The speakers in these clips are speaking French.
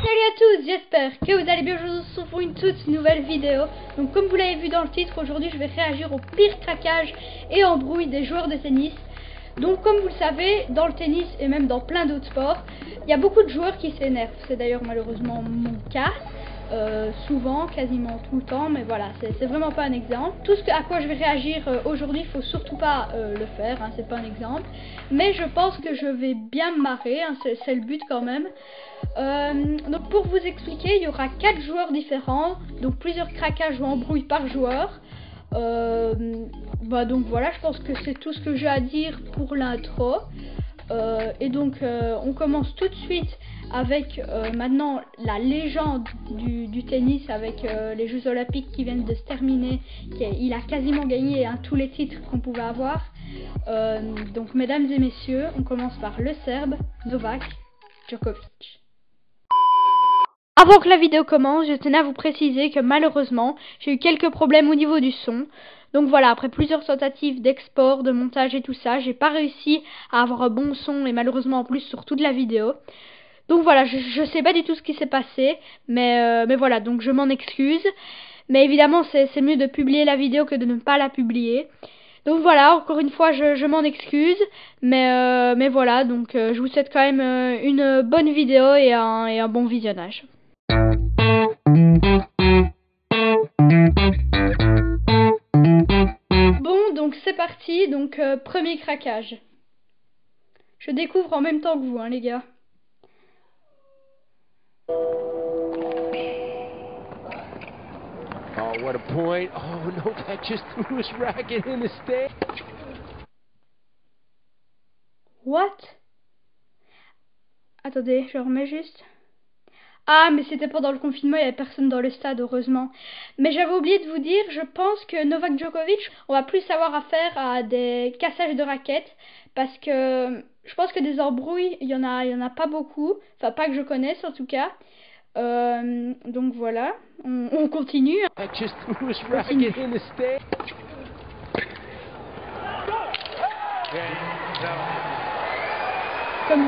Salut à tous, j'espère que vous allez bien. Je vous retrouve pour une toute nouvelle vidéo. Donc comme vous l'avez vu dans le titre, aujourd'hui je vais réagir au pire craquage et embrouille des joueurs de tennis. Donc comme vous le savez, dans le tennis et même dans plein d'autres sports, il y a beaucoup de joueurs qui s'énervent. C'est d'ailleurs malheureusement mon cas. Souvent, quasiment tout le temps, mais voilà, c'est vraiment pas un exemple. Tout ce à quoi je vais réagir aujourd'hui, il faut surtout pas le faire, hein, c'est pas un exemple. Mais je pense que je vais bien me marrer, hein, c'est le but quand même. Donc pour vous expliquer, il y aura 4 joueurs différents, donc plusieurs craquages ou embrouilles par joueur. Donc voilà, je pense que c'est tout ce que j'ai à dire pour l'intro. Et donc on commence tout de suite avec maintenant la légende du tennis, avec les Jeux Olympiques qui viennent de se terminer. Il a quasiment gagné tous les titres qu'on pouvait avoir. Donc mesdames et messieurs, on commence par le Serbe Novak Djokovic. Avant que la vidéo commence, je tenais à vous préciser que malheureusement, j'ai eu quelques problèmes au niveau du son. Donc voilà, après plusieurs tentatives d'export, de montage et tout ça, j'ai pas réussi à avoir un bon son et malheureusement en plus sur toute la vidéo. Donc voilà, je sais pas du tout ce qui s'est passé, mais voilà, donc je m'en excuse. Mais évidemment, c'est mieux de publier la vidéo que de ne pas la publier. Donc voilà, encore une fois, je m'en excuse. Mais voilà, donc je vous souhaite quand même une bonne vidéo et un bon visionnage. Bon, donc c'est parti, donc premier craquage. Je découvre en même temps que vous, hein, les gars. Oh, what a point. Oh, Novak just threw his racket in the stand. What? Attendez, je remets juste. Ah, mais c'était pendant le confinement, il n'y avait personne dans le stade, heureusement. Mais j'avais oublié de vous dire, je pense que Novak Djokovic, on va plus avoir affaire à des cassages de raquettes, parce que je pense que des embrouilles, il y en a pas beaucoup, enfin pas que je connaisse en tout cas. Donc voilà, on continue. Just threw his racket in the stand. Comme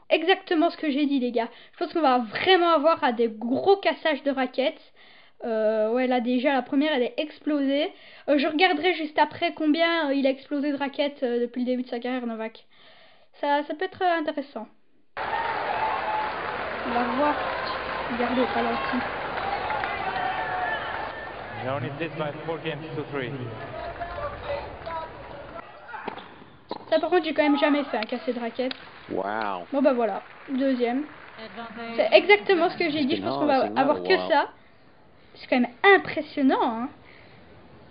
exactement ce que j'ai dit, les gars. Je pense qu'on va vraiment avoir à des gros cassages de raquettes. Ouais, là déjà la première elle est explosée. Je regarderai juste après combien il a explosé de raquettes depuis le début de sa carrière, Novak. Ça peut être intéressant. On va voir. Regardez au ralenti. Ça par contre j'ai quand même jamais fait un cassé de raquette. Wow. Bon bah voilà, deuxième. C'est exactement ce que j'ai dit, je pense qu'on va avoir que ça. C'est quand même impressionnant, hein.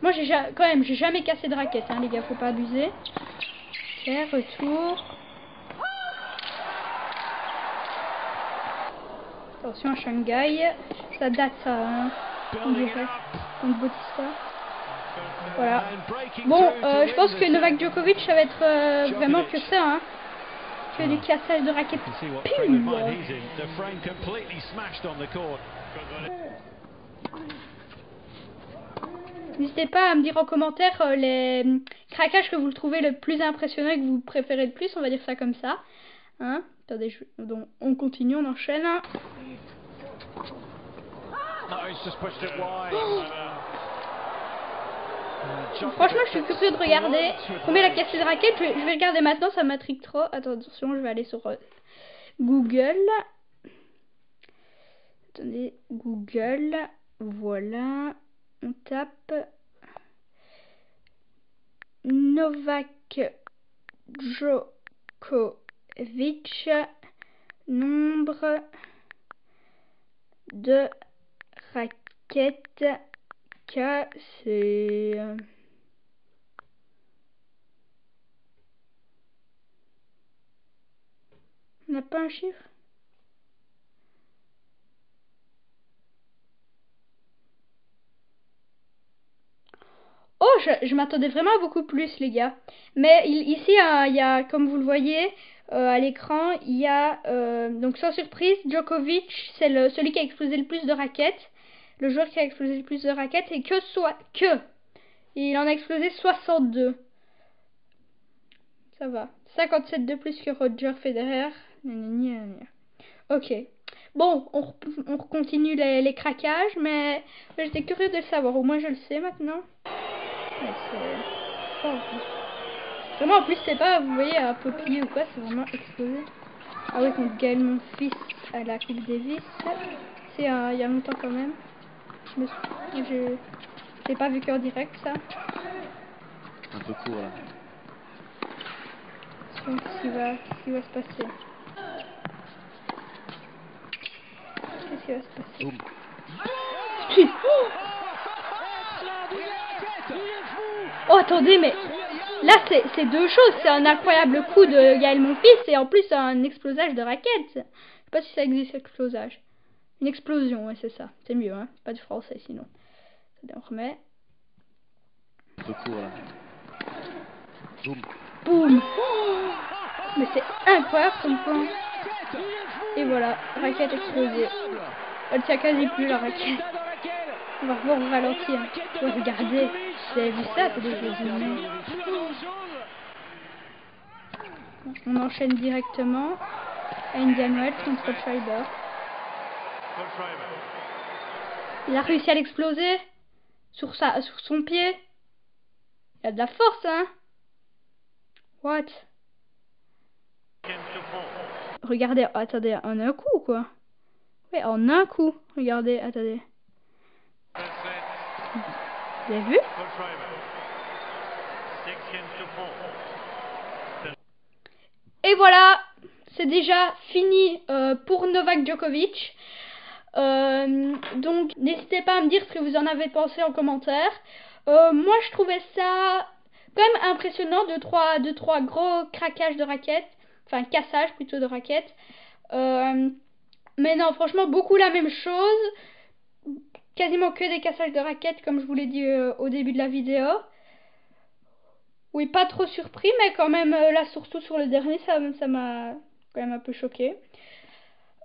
Moi j'ai jamais cassé de raquette, hein, les gars, faut pas abuser. Ok, retour. Attention à Shanghai, ça date ça, hein, on dirait, contre Bautista. Voilà. Bon, je pense que Novak Djokovic ça va être vraiment que ça, hein. Que du cassage de raquettes pure. N'hésitez pas à me dire en commentaire les craquages que vous le trouvez le plus impressionnant et que vous préférez le plus, on va dire ça comme ça. Hein? Attendez, donc, on continue, on enchaîne. Franchement, je suis curieux de regarder combien il a cassé de raquettes. Je vais regarder maintenant, ça m'intrigue trop. Attention, je vais aller sur Google. Attendez, Google. Voilà. On tape Novak Djokovic, nombre de raquettes cassées. On n'a pas un chiffre? Oh, je m'attendais vraiment à beaucoup plus, les gars. Mais ici, il y a, comme vous le voyez à l'écran, il y a, donc sans surprise, Djokovic, c'est celui qui a explosé le plus de raquettes. Le joueur qui a explosé le plus de raquettes, et il en a explosé 62. Ça va. 57 de plus que Roger Federer. Ok. Bon, on continue les craquages, mais j'étais curieux de le savoir. Au moins, je le sais maintenant. Ouais, c'est fort. Vraiment, en plus, c'est pas, vous voyez, un peu plié ou quoi, c'est vraiment explosé. Ah oui, contre Gaël, mon fils, à la Coupe Davis. C'est il y a longtemps quand même. J'ai pas vu qu'en direct, ça. Un peu court, là. Qu'est-ce qui va se passer? Qu'est-ce qui va se passer? Boum. Oh, attendez, mais là, c'est deux choses. C'est un incroyable coup de Gaël, mon fils, et en plus, un explosage de raquette. Je sais pas si ça existe, explosage. Une explosion, ouais, c'est ça. C'est mieux, hein. Pas du français, sinon. On remet. Un peu court, là. Boum. Boum. Mais c'est incroyable comme point. Et voilà, raquette explosée. Elle tient quasi plus, la raquette. On va revoir au ralenti. Hein. Ouais, regardez, vous avez vu ça, c'est des choses. On enchaîne directement à Indian Wells contre Schreiber. Il a réussi à l'exploser sur son pied. Il a de la force, hein. What? Regardez, attendez, en un coup, quoi. Ouais, en un coup. Regardez, attendez. Vous avez vu? Et voilà, c'est déjà fini pour Novak Djokovic. Donc, n'hésitez pas à me dire ce que vous en avez pensé en commentaire. Moi, je trouvais ça quand même impressionnant, deux, trois gros craquages de raquettes. Enfin, cassage plutôt de raquettes. Mais non, franchement, beaucoup la même chose. Quasiment que des cassages de raquettes, comme je vous l'ai dit au début de la vidéo. Oui, pas trop surpris, mais quand même, là, surtout sur le dernier, ça m'a quand même un peu choqué.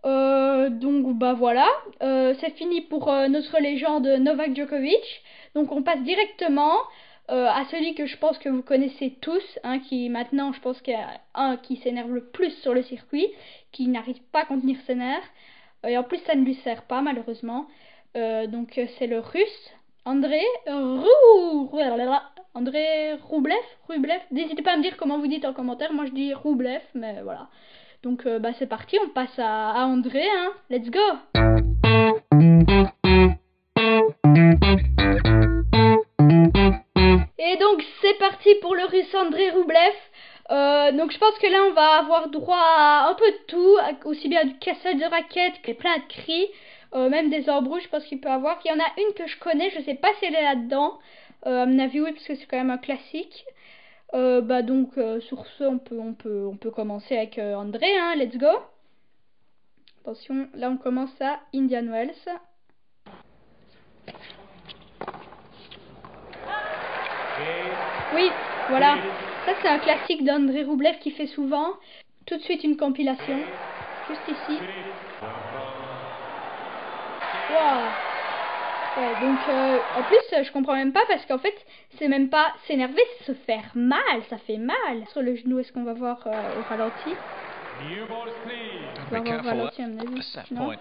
Donc, bah voilà. C'est fini pour notre légende Novak Djokovic. Donc, on passe directement à celui que je pense que vous connaissez tous, hein, qui maintenant, je pense qu'il y a un qui s'énerve le plus sur le circuit, qui n'arrive pas à contenir ses nerfs. Et en plus, ça ne lui sert pas, malheureusement. Donc, c'est le russe, André Rublev. N'hésitez pas à me dire comment vous dites en commentaire. Moi, je dis Rublev, mais voilà. Donc, bah, c'est parti, on passe à André, hein. Let's go! Et donc, c'est parti pour le russe André Rublev. Donc, je pense que là, on va avoir droit à un peu de tout, aussi bien du cassage de raquettes que plein de cris, même des embrouilles, je pense qu'il peut avoir. Il y en a une que je connais, je sais pas si elle est là-dedans. À mon avis, oui, parce que c'est quand même un classique. Bah donc sur ce on peut commencer avec André, hein, let's go. Attention, là on commence à Indian Wells. Oui, voilà. Ça c'est un classique d'André Rublev qui fait souvent. Tout de suite une compilation. Juste ici. Waouh. Ouais, donc en plus je comprends même pas parce qu'en fait c'est même pas s'énerver, c'est se faire mal, ça fait mal. Sur le genou, est-ce qu'on va voir au ralenti? On va voir au ralenti à mon avis. Non.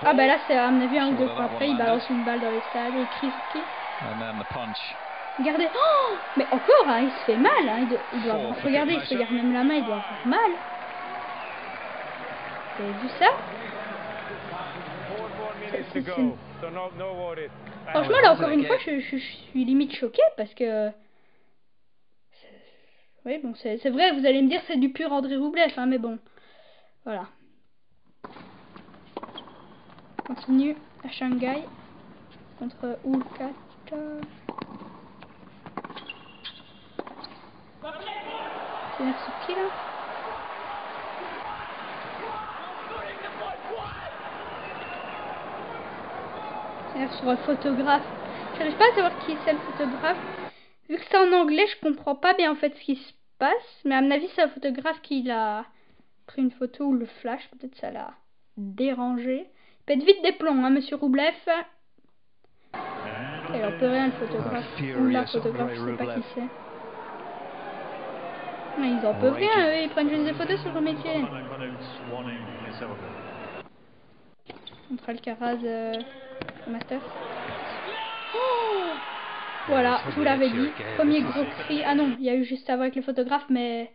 Ah bah là c'est à mon avis un ou deux fois après, il balance une balle dans les stades et il crie qui. Regardez, oh mais encore, hein, il se fait mal, hein, il doit avoir... Regardez, il se regarde même la main, il doit avoir mal. Vous avez vu ça? Franchement là encore une fois je suis limite choquée parce que oui bon c'est vrai, vous allez me dire c'est du pur André Rublev, hein, mais bon voilà. Continue à Shanghai contre Ulkata. C'est sur qui là? Sur un photographe. J'arrive pas à savoir qui c'est le photographe. Vu que c'est en anglais, je comprends pas bien en fait ce qui se passe. Mais à mon avis, c'est un photographe qui a pris une photo ou le flash. Peut-être ça l'a dérangé. Pète vite des plombs, hein, monsieur Rublev. Il en peut rien, le photographe. Ou la photographe, je sais pas qui c'est. Ils en peuvent rien, eux, ils prennent juste des photos sur le métier. Contre Alcaraz, Master. Oh, voilà, je vous l'avais dit. Premier gros cri. Ah non, il y a eu juste avant avec le photographe, mais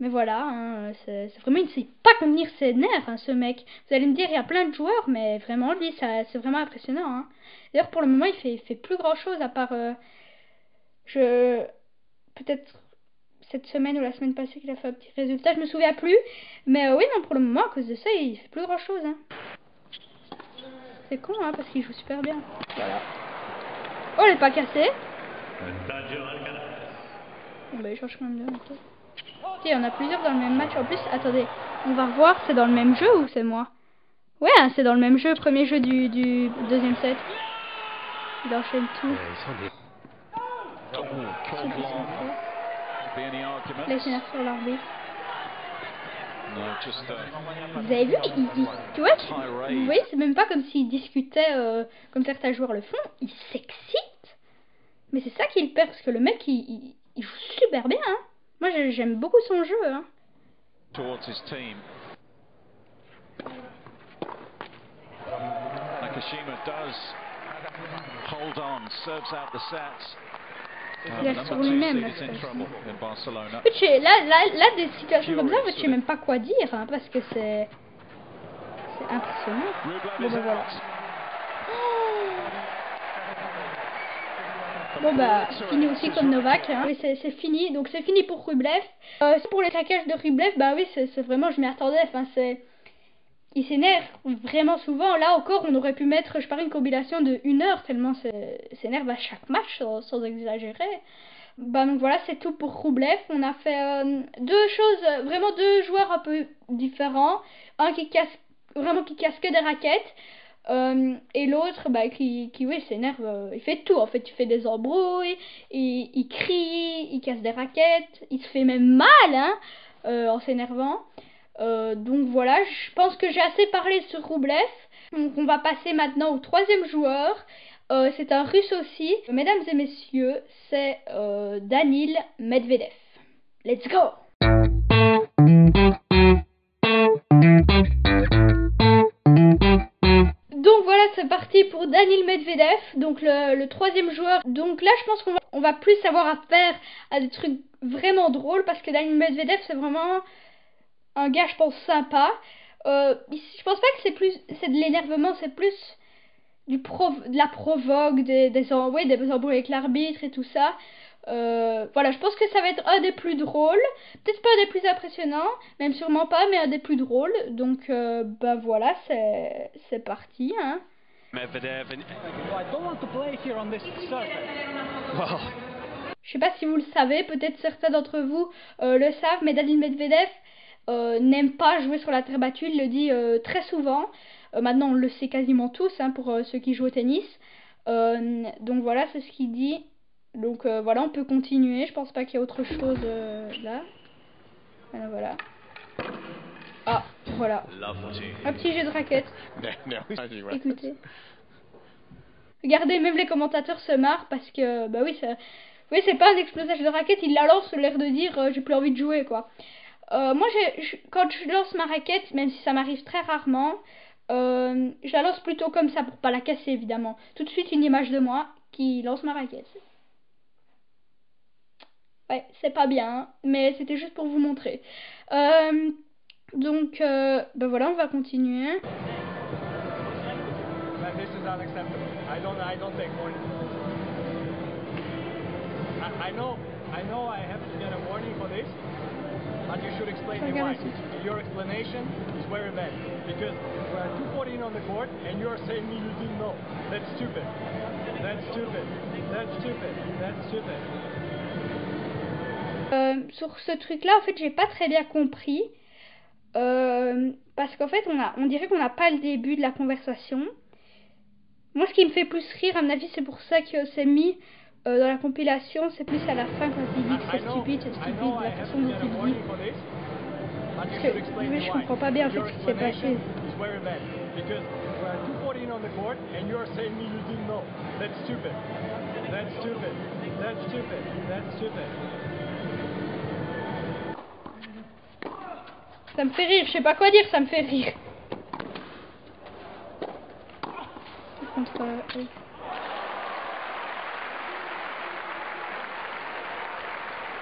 voilà, hein, c'est vraiment, il ne sait pas contenir ses nerfs, hein, ce mec. Vous allez me dire, il y a plein de joueurs, mais vraiment, lui, c'est vraiment impressionnant. Hein. D'ailleurs, pour le moment, il fait plus grand chose à part, peut-être cette semaine ou la semaine passée qu'il a fait un petit résultat, je me souviens plus. Mais oui, non, pour le moment, à cause de ça, il fait plus grand chose. Hein. C'est con, hein, parce qu'il joue super bien. Voilà. Oh, elle est pas cassée. Bon, bah, il change quand même de moto. Ok, il y en a plusieurs dans le même match. En plus, attendez, on va voir, c'est dans le même jeu ou c'est moi? Ouais, hein, c'est dans le même jeu, premier jeu du deuxième set. Il enchaîne tout. Là, il s'énerve sur l'arbitre. Vous avez vu, tu vois, vous voyez, c'est même pas comme s'il discutait comme certains joueurs le font, il s'excite. Mais c'est ça qu'il perd, parce que le mec, il joue super bien. Hein. Moi, j'aime beaucoup son jeu. Hein. Nakashima does hold on, serves out the sets. Il est sur lui-même là. En fait, là, des situations comme ça, en fait, je sais même pas quoi dire, hein, parce que c'est impressionnant. Bon ben voilà. Bon bah, fini aussi comme Novak, hein. Oui, c'est fini, donc c'est fini pour Rublev. Pour les claquages de Rublev, bah oui, c'est vraiment, je m'y attendais, enfin il s'énerve vraiment souvent. Là encore, on aurait pu mettre, je parie, une compilation de 1 heure, tellement s'énerve à chaque match, sans exagérer. Bah donc voilà, c'est tout pour Rublev. On a fait deux choses, vraiment deux joueurs un peu différents. Un qui casse que des raquettes. Et l'autre bah, qui oui, s'énerve, il fait tout en fait, il fait des embrouilles, il crie, il casse des raquettes, il se fait même mal hein, en s'énervant. Donc voilà, je pense que j'ai assez parlé sur Rublev. Donc on va passer maintenant au troisième joueur. C'est un russe aussi. Mesdames et messieurs, c'est Danil Medvedev. Let's go! Donc voilà, c'est parti pour Danil Medvedev, donc le troisième joueur. Donc là, je pense qu'on va plus avoir affaire à des trucs vraiment drôles, parce que Danil Medvedev, c'est vraiment un gars, je pense, sympa. Je pense pas que c'est de l'énervement, c'est plus de la provoque, des embrouilles avec l'arbitre et tout ça. Voilà, je pense que ça va être un des plus drôles, peut-être pas un des plus impressionnants, même sûrement pas, mais un des plus drôles. Donc bah voilà, c'est parti hein. Medvedev and I don't want to play here on this surface. Well, je sais pas si vous le savez, peut-être certains d'entre vous le savent, mais Danil Medvedev n'aime pas jouer sur la terre battue, il le dit très souvent. Maintenant on le sait quasiment tous hein, pour ceux qui jouent au tennis. Donc voilà, c'est ce qu'il dit. Donc voilà, on peut continuer. Je pense pas qu'il y ait autre chose là. Voilà. Ah, voilà. Un petit jeu de raquette. Écoutez. Regardez, même les commentateurs se marrent parce que, bah oui, c'est pas un explosage de raquette, il la lance l'air de dire j'ai plus envie de jouer quoi. Moi, quand je lance ma raquette, même si ça m'arrive très rarement, je la lance plutôt comme ça pour pas la casser évidemment. Tout de suite une image de moi qui lance ma raquette. Ouais, c'est pas bien, hein, mais c'était juste pour vous montrer. Donc, ben voilà, on va continuer. This is unacceptable. I don't take warning. I know I have to get a warning for this, but you should explain me why. Your explanation is very bad, because we are 2:14 on the court and you are saying me you didn't know. That's stupid. That's stupid. That's stupid. That's stupid. Sur ce truc-là, en fait, j'ai pas très bien compris. Parce qu'en fait, on dirait qu'on n'a pas le début de la conversation. Moi, ce qui me fait plus rire, à mon avis, c'est pour ça que c'est mis dans la compilation. C'est plus à la fin quand il dit que c'est stupide, la façon dont il dit. Parce que oui, je comprends pas bien en fait ce qui s'est passé. Ça me fait rire, je sais pas quoi dire, ça me fait rire. Contre, oui.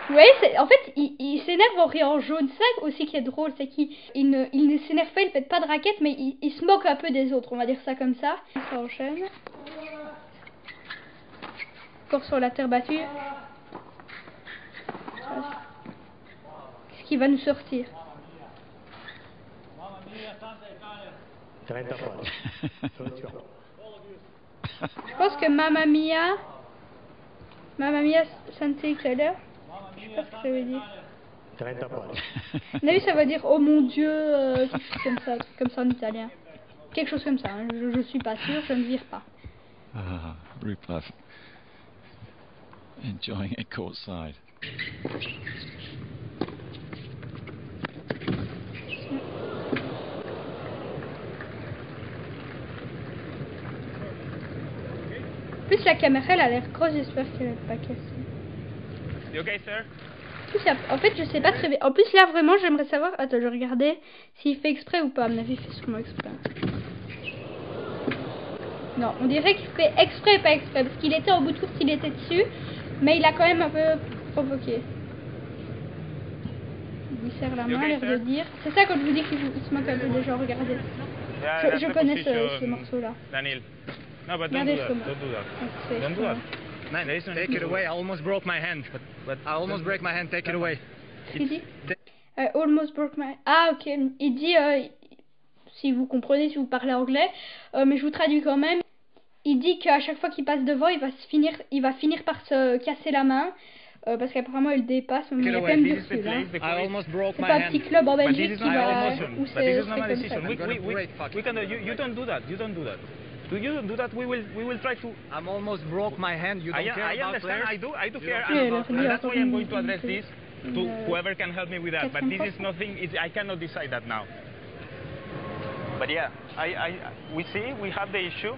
Vous voyez, en fait, il s'énerve en riant en jaune. C'est ça aussi qui est drôle, c'est qu'il ne s'énerve pas, il pète pas de raquette, mais il se moque un peu des autres, on va dire ça comme ça. Ça enchaîne. Encore sur la terre battue. Qu'est-ce qui va nous sortir? 30 points. Je pense que Mamma Mia Santa Clara. Je sais pas ce que ça veut dire. 30 points. Mais ça veut dire oh mon Dieu, quelque chose comme ça en italien. Quelque chose comme ça, hein. Je suis pas sûre, je ne vire pas. Rupert enjoying it courtside. En plus la caméra elle a l'air grosse, j'espère qu'elle n'est pas cassée. You okay, sir? En fait je sais pas très bien. En plus là vraiment j'aimerais savoir, attends je regardais s'il fait exprès ou pas, à mon avis il fait sûrement exprès. Non, on dirait qu'il fait exprès et pas exprès, parce qu'il était en bout de course, il était dessus, mais il a quand même un peu provoqué. Il lui serre la main, l'air de dire. C'est ça quand je vous dis qu'il se moque un peu des gens, regardez. Je connais ce morceau-là. Daniel. No, but Regardez ce morceau. Don't do that. Man, take it away. I almost broke my hand. But I almost break my hand. Take it away. Qu'est-ce qu'il dit? I almost broke my... Ah, ok. Il dit, si vous comprenez, si vous parlez anglais, mais je vous traduis quand même. Il dit qu'à chaque fois qu'il passe devant, il va finir par se casser la main. Parce qu'apparemment il dépasse, mais il y a quand même du recul. C'est pas un petit club en Belgique qui va... où c'est comme ça. You don't do that. You don't do that. Do you do that? We will try to. I'm almost broke my hand. You don't care about understand. Players? I do care. And that's why I'm going to address this to whoever can help me with that. But this is nothing. I cannot decide that now. But yeah, we see we have the issue,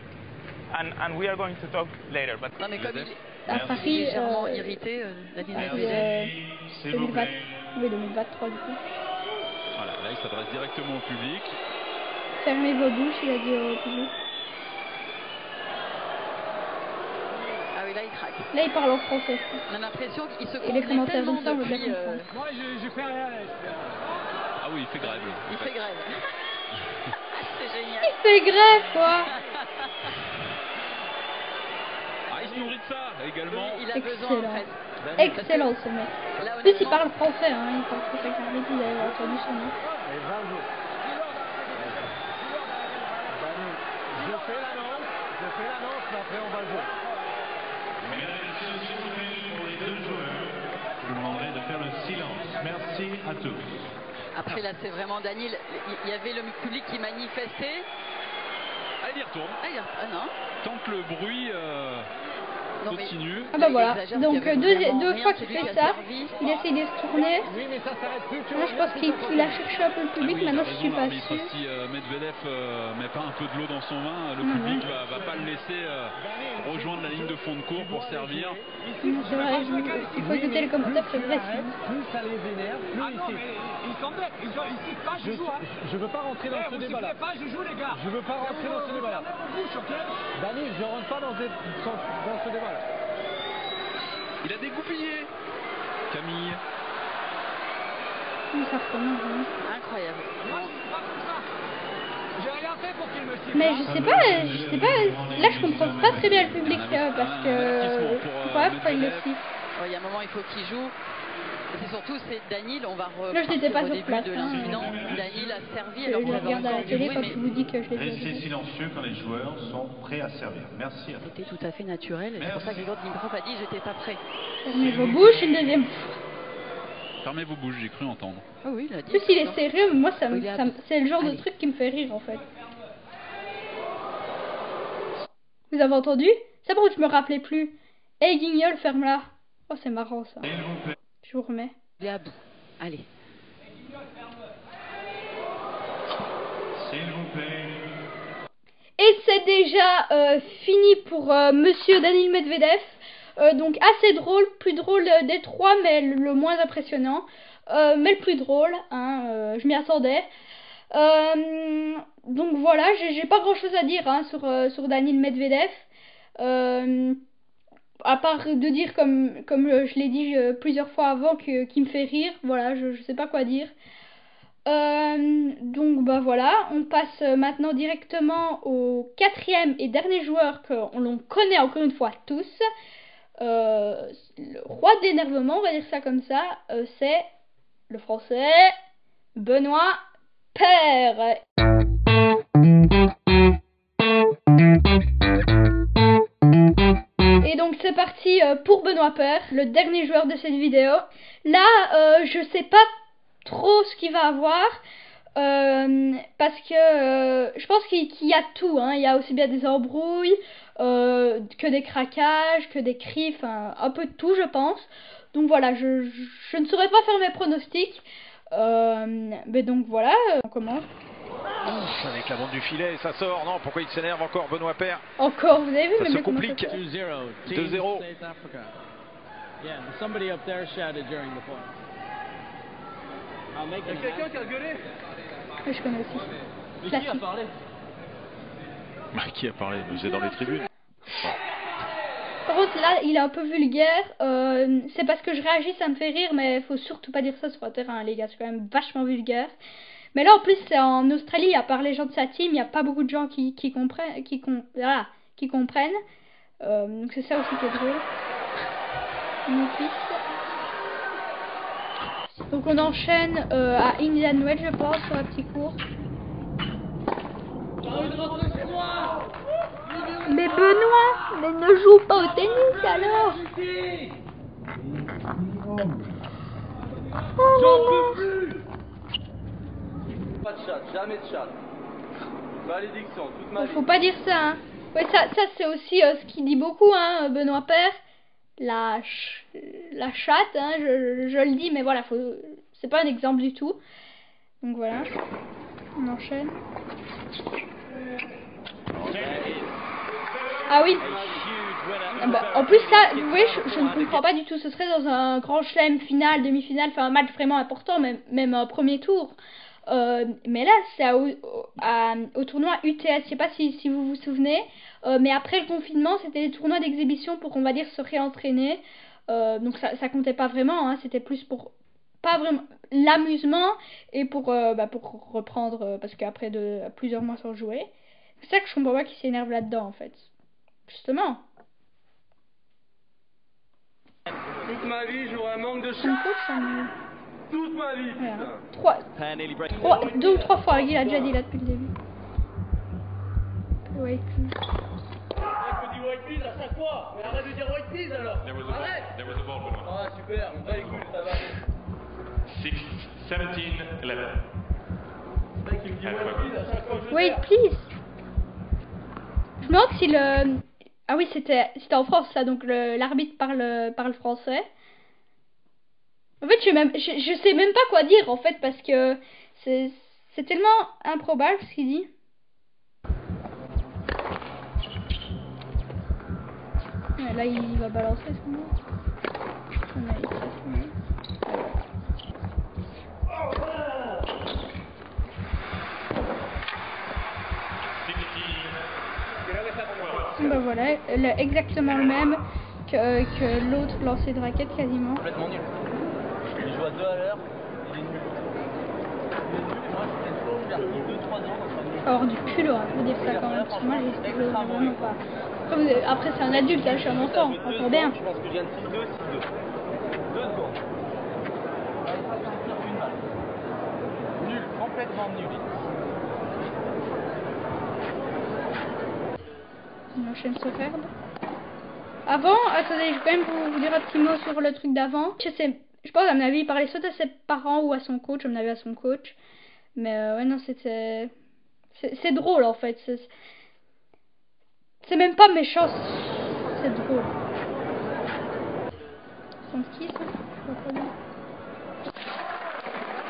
and we are going to talk later. But non mais comme à Paris, il est légèrement irrité, depuis 2023 du coup. Voilà, là il s'adresse directement au public. Fermez vos bouches, il a dit au public. Ah oui, là il craque. Là il parle en français. On a l'impression qu'il se Et les contenait commentaires tellement de ça, on veut bien depuis... comprendre. moi je fais rien. Ah oui, il fait grève. Il fait grève. C'est génial. Il fait grève quoi. Ah, il se nourrit de ça également. Il a besoin en fait. Excellent ce mec. Là, En plus il honnêtement, parle français, hein. Il parle français car vous avez entendu son nom. Je fais l'annonce, mais après on va jouer. Je vous demanderai de faire le silence. Merci à tous. après là c'est vraiment Daniel. Il y avait le public qui manifestait. Ah, il y retourne. Ah non. Tant que le bruit Non, mais- continue. Ah bah voilà, exagère, donc il y avait deux vraiment fois rien, qu'il c'est lui fait qui a ça, servi. il essaye de se tourner. Oui, mais ça s'arrête plus. Moi je pense qu'il a cherché un peu le public, Ah oui, maintenant il a je suis raison, pas l'arbitre. sûre. Si Medvedev met pas un peu de l'eau dans son vin, le Mhm. public va pas le laisser rejoindre la ligne de fond de cours pour servir. C'est vrai, il faut écouter les commentaires, c'est vrai. Plus ça les énerve, plus Ah non, mais ils sont bêtes, ils citent pas, je joue. Hein. Je veux pas rentrer dans ce Vous débat-là. sifflez pas, je joue les gars. Je veux pas rentrer dans ce débat-là. Dani, je rentre pas dans ce débat-là. Il a dégoupillé Camille. Ça recommence, hein. Incroyable. Moi, je suis pas comme ça. J'ai rien fait pour qu'il me siffle. Mais je sais pas, là je comprends pas très bien le public parce que je comprends pas pourquoi il le siffle. Il y a un moment il faut qu'il joue. Et c'est surtout c'est Daniel, on va Là je n'étais pas au sur début place, de hein. l'incident. Daniel a servi Je alors qu'on avait regarde à la encore du télé bruit, quand mais je vous dis que je l'ai Restez vu. silencieux quand les joueurs sont prêts à servir. Merci à tous. c'était tout à fait naturel. Et c'est pour ça que Grigor Dimitrov a dit j'étais pas prêt. Fermez vos bouches une deuxième fois. Fermez vos bouches, j'ai cru entendre. Ah oui, il a dit. En plus il est sérieux, mais moi c'est le genre de Allez. truc qui me fait rire en fait. Vous avez entendu? C'est bon, je me rappelais plus. Hey Guignol, ferme-la. Oh c'est marrant ça. S'il vous plaît. Je vous remets. Il est à bout. Allez. S'il vous plaît. Et c'est déjà fini pour Monsieur Daniil Medvedev. Donc assez drôle, plus drôle des trois, mais le moins impressionnant. mais le plus drôle, hein, je m'y attendais. Donc voilà, j'ai pas grand chose à dire hein, sur Daniil Medvedev. À part de dire comme je l'ai dit plusieurs fois avant qu'il me fait rire. Voilà, je sais pas quoi dire. Donc bah voilà, on passe maintenant directement au quatrième et dernier joueur que l'on connaît encore une fois tous. Le roi de l'énervement, on va dire ça comme ça, c'est le français Benoît Paire. Et donc c'est parti pour Benoît Paire, le dernier joueur de cette vidéo. Là, je sais pas trop ce qu'il va avoir parce que je pense qu'il y a tout, hein. Il y a aussi bien des embrouilles que des craquages, que des cris, enfin un peu de tout je pense. Donc voilà, je ne saurais pas faire mes pronostics, mais donc voilà, on commence. Avec la bande du filet, ça sort. Non, pourquoi il s'énerve encore, Benoît Paire? Encore, vous avez vu, ça mais se complique. 2-0. 2-0. Yeah, somebody up there shouted during the point. Il y a quelqu'un qui a gueulé. Que je connais aussi. Mais qui a parlé? Qui a parlé? Vous êtes dans les tribunes. Par contre là il est un peu vulgaire, c'est parce que je réagis, ça me fait rire, mais faut surtout pas dire ça sur un terrain les gars, c'est quand même vachement vulgaire. Mais là en plus c'est en Australie, à part les gens de sa team, il n'y a pas beaucoup de gens qui comprennent, donc c'est ça aussi qui est drôle. Mon fils. Donc on enchaîne à Indian Wells je pense, sur un petit cours. Mais Benoît, mais ne joue pas au tennis alors. J'en peux plus. Pas de chat, jamais de chat. Malédiction, toute ma vie. Faut pas dire ça, hein. Ouais, ça c'est aussi ce qu'il dit beaucoup, hein, Benoît Paire. La chatte, hein, je le dis, mais voilà, c'est pas un exemple du tout. Donc voilà, on enchaîne. Ah oui. En plus ça, vous voyez, je ne comprends pas du tout. Ce serait dans un grand chelem final, demi-finale, enfin un match vraiment important, même un premier tour. Mais là, c'est au tournoi UTS. Je sais pas si vous vous souvenez. Mais après le confinement, c'était des tournois d'exhibition pour, on va dire, se réentraîner. Donc ça comptait pas vraiment. Hein, c'était plus pour pas vraiment l'amusement et pour reprendre parce qu'après plusieurs mois sans jouer. C'est ça que je comprends pas qu'il s'énerve là-dedans en fait. Justement. Toute ma vie, j'aurai un manque de Son chat. coach, ça me... Toute ma vie. Voilà. Deux ou trois fois, il a déjà dit là depuis le début. Ouais. Je dis white please à chaque fois. Mais arrête de dire white please alors. Arrête. Ah super, on va les couilles, ça va. 6, 17, 11. C'est vrai qu'il me dit white please à chaque fois que je Wait, please. Je me demande si le... Ah oui, c'était en France ça, donc l'arbitre parle français. En fait, je sais même pas quoi dire en fait, parce que c'est tellement improbable ce qu'il dit. Ouais, là, il va balancer ce moment. Bah voilà, exactement le même que l'autre lancer de raquette quasiment. Complètement nul. Il joue à 2 à l'heure, il est nul. Il est nul et moi je fais toujours vers 2-3 ans. Avoir du culot, hein, faut dire ça quand même, parce que moi je vraiment pas. Après c'est un adulte, là je suis un enfant, encore bien. Je pense que je viens de 6-2, 6-2. 2 secondes. Allez, ça fait un tir d'une balle. Nul, complètement nul. On enchaîne sur Herbe. Avant, attendez, je vais quand même vous dire un petit mot sur le truc d'avant. Je pense à mon avis, il parlait soit à ses parents ou à son coach, à mon avis à son coach. Mais ouais non, c'est drôle en fait. C'est même pas méchant, c'est drôle. Son qui ça? Je vois pas bien.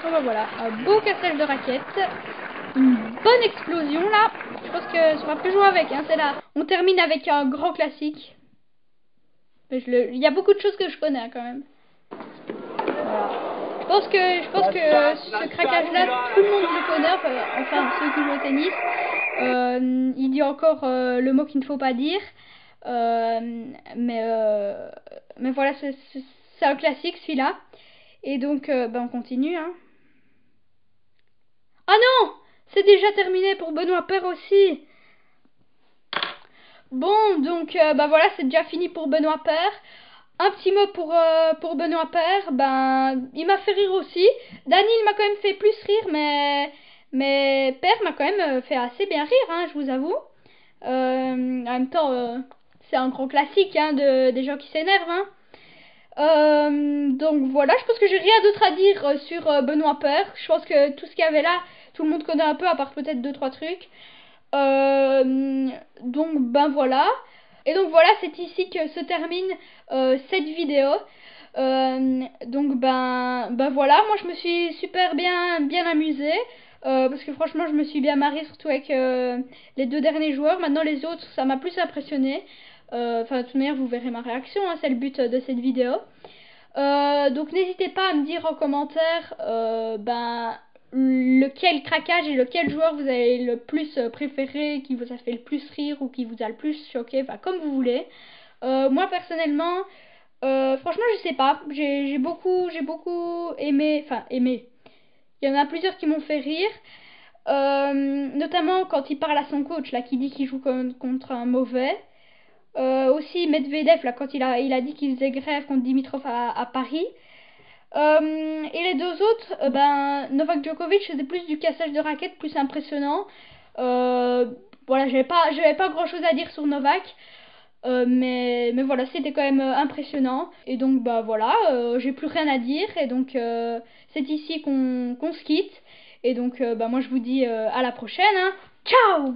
Donc bah voilà, un beau cassage de raquette. Une bonne explosion là. Je pense que ça va plus jouer avec, hein, c'est là. On termine avec un grand classique. Il y a beaucoup de choses que je connais hein, quand même. Voilà. Je pense que ce craquage-là, tout le monde le connaît, enfin ceux qui jouent au tennis. Il dit encore le mot qu'il ne faut pas dire. Mais voilà, c'est un classique celui-là. Et donc, on continue. Hein. Ah non! C'est déjà terminé pour Benoît Paire aussi. Bon, donc, voilà, c'est déjà fini pour Benoît Paire. Un petit mot pour Benoît Paire. Il m'a fait rire aussi. Daniel m'a quand même fait plus rire, mais Paire m'a quand même fait assez bien rire, hein, je vous avoue. En même temps, c'est un grand classique hein, des gens qui s'énervent. Hein. Donc voilà, je pense que j'ai rien d'autre à dire sur Benoît Paire. Je pense que tout ce qu'il y avait là, tout le monde connaît un peu, à part peut-être 2-3 trucs. Donc voilà. Et donc voilà, c'est ici que se termine cette vidéo. Donc voilà, moi je me suis super bien amusée. Parce que franchement je me suis bien marrée, surtout avec les 2 derniers joueurs. Maintenant les autres ça m'a plus impressionné. Enfin de toute manière vous verrez ma réaction, hein, c'est le but de cette vidéo. Donc n'hésitez pas à me dire en commentaire lequel craquage et lequel joueur vous avez le plus préféré, qui vous a fait le plus rire ou qui vous a le plus choqué, enfin comme vous voulez. Moi personnellement franchement je sais pas, j'ai beaucoup aimé, il y en a plusieurs qui m'ont fait rire, notamment quand il parle à son coach là, qui dit qu'il joue contre un mauvais. Aussi Medvedev là, quand il a dit qu'il faisait grève contre Dimitrov à Paris. Et les 2 autres, Novak Djokovic, c'était plus du cassage de raquettes, plus impressionnant. Voilà, j'avais pas grand chose à dire sur Novak, mais voilà, c'était quand même impressionnant. Et donc voilà, j'ai plus rien à dire. Et donc c'est ici qu'on se quitte. Et donc moi je vous dis à la prochaine. Hein. Ciao!